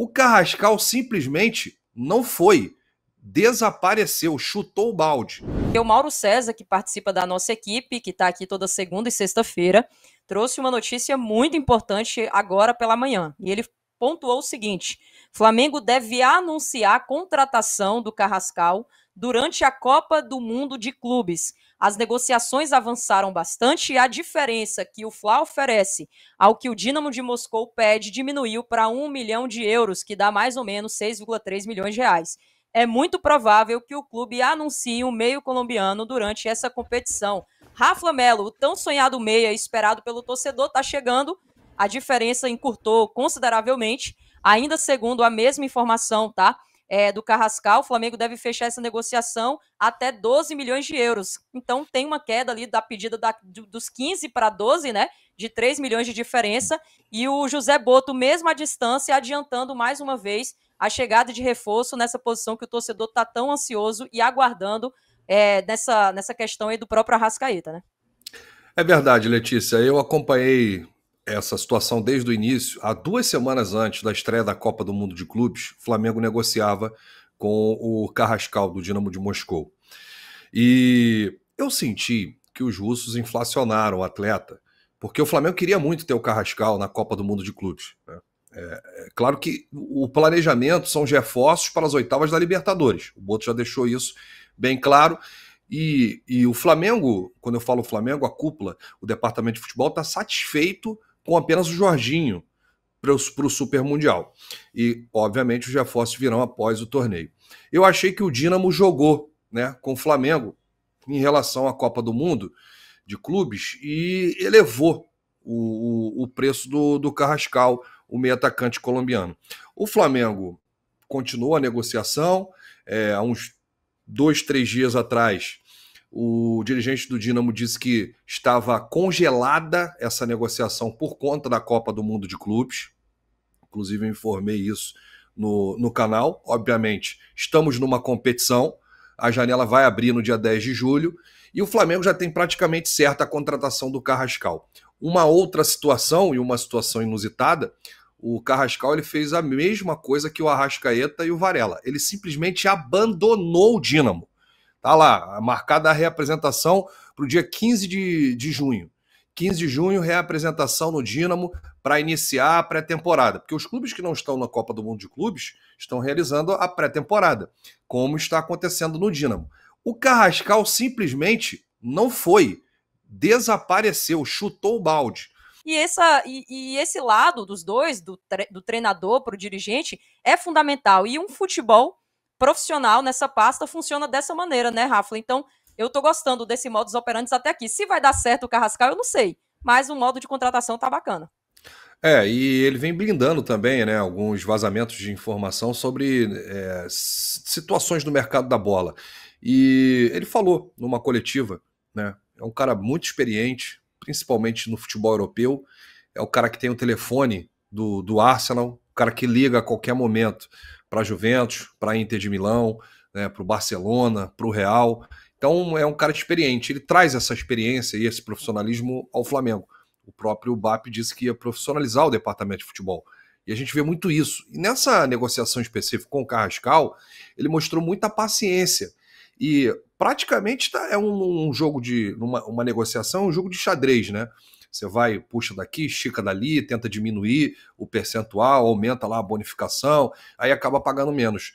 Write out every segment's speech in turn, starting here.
O Carrascal simplesmente não foi, desapareceu, chutou o balde. O Mauro César, que participa da nossa equipe, que está aqui toda segunda e sexta-feira, trouxe uma notícia muito importante agora pela manhã. E ele pontuou o seguinte: Flamengo deve anunciar a contratação do Carrascal durante a Copa do Mundo de Clubes. As negociações avançaram bastante e a diferença que o Fla oferece ao que o Dínamo de Moscou pede diminuiu para 1 milhão de euros, que dá mais ou menos 6,3 milhões de reais. É muito provável que o clube anuncie um meio colombiano durante essa competição. Rafa Melo, o tão sonhado meia esperado pelo torcedor, está chegando. A diferença encurtou consideravelmente. Ainda segundo a mesma informação, tá? Do Carrascal, o Flamengo deve fechar essa negociação até 12 milhões de euros. Então tem uma queda ali da pedida dos 15 para 12, né? De 3 milhões de diferença. E o José Boto, mesmo à distância, adiantando mais uma vez a chegada de reforço nessa posição que o torcedor está tão ansioso e aguardando nessa questão aí do próprio Arrascaeta, né? É verdade, Letícia. Eu acompanhei essa situação desde o início. Há 2 semanas antes da estreia da Copa do Mundo de Clubes, o Flamengo negociava com o Carrascal, do Dínamo de Moscou. E eu senti que os russos inflacionaram o atleta, porque o Flamengo queria muito ter o Carrascal na Copa do Mundo de Clubes, né? Claro que o planejamento são os reforços para as oitavas da Libertadores. O Boto já deixou isso bem claro. E o Flamengo, quando eu falo Flamengo, a cúpula, o departamento de futebol está satisfeito com apenas o Jorginho para o Super Mundial. E, obviamente, os reforços virão após o torneio. Eu achei que o Dínamo jogou, né, com o Flamengo em relação à Copa do Mundo de clubes e elevou o preço do Carrascal, o meio atacante colombiano. O Flamengo continuou a negociação. Há uns 2, 3 dias atrás, o dirigente do Dínamo disse que estava congelada essa negociação por conta da Copa do Mundo de Clubes. Inclusive, eu informei isso no canal. Obviamente, estamos numa competição. A janela vai abrir no dia 10 de julho e o Flamengo já tem praticamente certa a contratação do Carrascal. Uma outra situação, e uma situação inusitada, o Carrascal ele fez a mesma coisa que o Arrascaeta e o Varela. Ele simplesmente abandonou o Dínamo. Tá lá, marcada a reapresentação para o dia 15 de junho. 15 de junho, reapresentação no Dínamo para iniciar a pré-temporada. Porque os clubes que não estão na Copa do Mundo de Clubes estão realizando a pré-temporada, como está acontecendo no Dínamo. O Carrascal simplesmente não foi, desapareceu, chutou o balde. E esse lado dos dois, do treinador para o dirigente, é fundamental. E um futebol profissional nessa pasta funciona dessa maneira, né, Rafa? Então, eu tô gostando desse modus operandi até aqui. Se vai dar certo o Carrascal, eu não sei. Mas o modo de contratação tá bacana. E ele vem blindando também, né, alguns vazamentos de informação sobre situações do mercado da bola. E ele falou numa coletiva, né, é um cara muito experiente, principalmente no futebol europeu, é o cara que tem o telefone do Arsenal, o cara que liga a qualquer momento para a Juventus, para a Inter de Milão, né, para o Barcelona, para o Real. Então é um cara experiente, ele traz essa experiência e esse profissionalismo ao Flamengo. O próprio BAP disse que ia profissionalizar o departamento de futebol. E a gente vê muito isso. E nessa negociação específica com o Carrascal, ele mostrou muita paciência. E praticamente é um jogo de... uma negociação, um jogo de xadrez, né? Você vai, puxa daqui, estica dali, tenta diminuir o percentual, aumenta lá a bonificação, aí acaba pagando menos.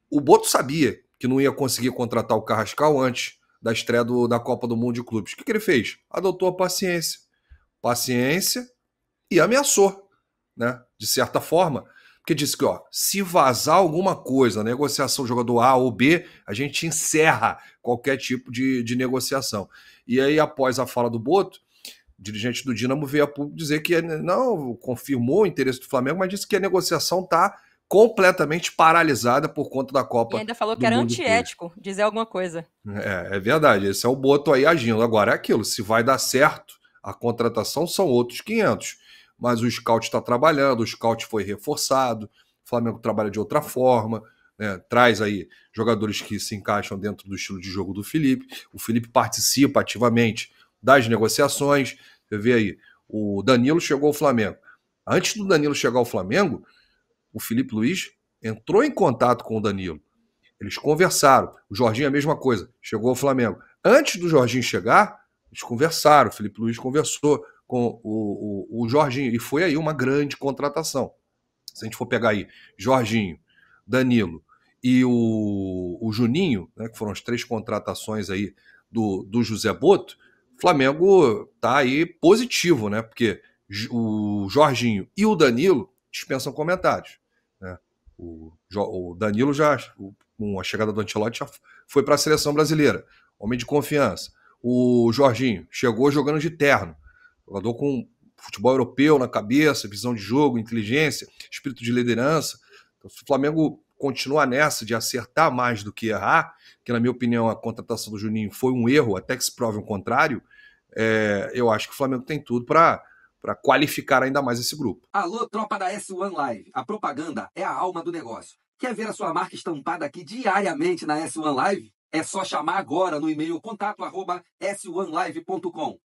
O Boto sabia que não ia conseguir contratar o Carrascal antes da estreia da Copa do Mundo de Clubes. O que ele fez? Adotou a paciência. Paciência e ameaçou, né? De certa forma. Porque disse que, se vazar alguma coisa, negociação jogador A ou B, a gente encerra qualquer tipo de negociação. E aí, após a fala do Boto, o dirigente do Dínamo veio a público dizer que não confirmou o interesse do Flamengo, mas disse que a negociação está completamente paralisada por conta da Copa. E ainda falou que era antiético dizer alguma coisa. É verdade, esse é o Boto aí agindo. Agora é aquilo, se vai dar certo, a contratação são outros 500. Mas o scout está trabalhando, o scout foi reforçado, o Flamengo trabalha de outra forma, né? Traz aí jogadores que se encaixam dentro do estilo de jogo do Felipe. O Felipe participa ativamente das negociações. Você vê aí, o Danilo chegou ao Flamengo. Antes do Danilo chegar ao Flamengo, o Felipe Luiz entrou em contato com o Danilo. Eles conversaram. O Jorginho é a mesma coisa. Chegou ao Flamengo. Antes do Jorginho chegar, eles conversaram. O Felipe Luiz conversou com o Jorginho. E foi aí uma grande contratação. Se a gente for pegar aí Jorginho, Danilo e o Juninho, né, que foram as 3 contratações aí do José Boto, o Flamengo tá aí positivo, né? Porque o Jorginho e o Danilo dispensam comentários. Né? O Danilo já, com a chegada do Ancelotti, já foi para a seleção brasileira. Homem de confiança. O Jorginho chegou jogando de terno. Jogador com futebol europeu na cabeça, visão de jogo, inteligência, espírito de liderança. Então, se o Flamengo continuar nessa de acertar mais do que errar, que na minha opinião a contratação do Juninho foi um erro, até que se prove o contrário, eu acho que o Flamengo tem tudo para qualificar ainda mais esse grupo. Alô, tropa da S1 Live. A propaganda é a alma do negócio. Quer ver a sua marca estampada aqui diariamente na S1 Live? É só chamar agora no e-mail contato@s1live.com.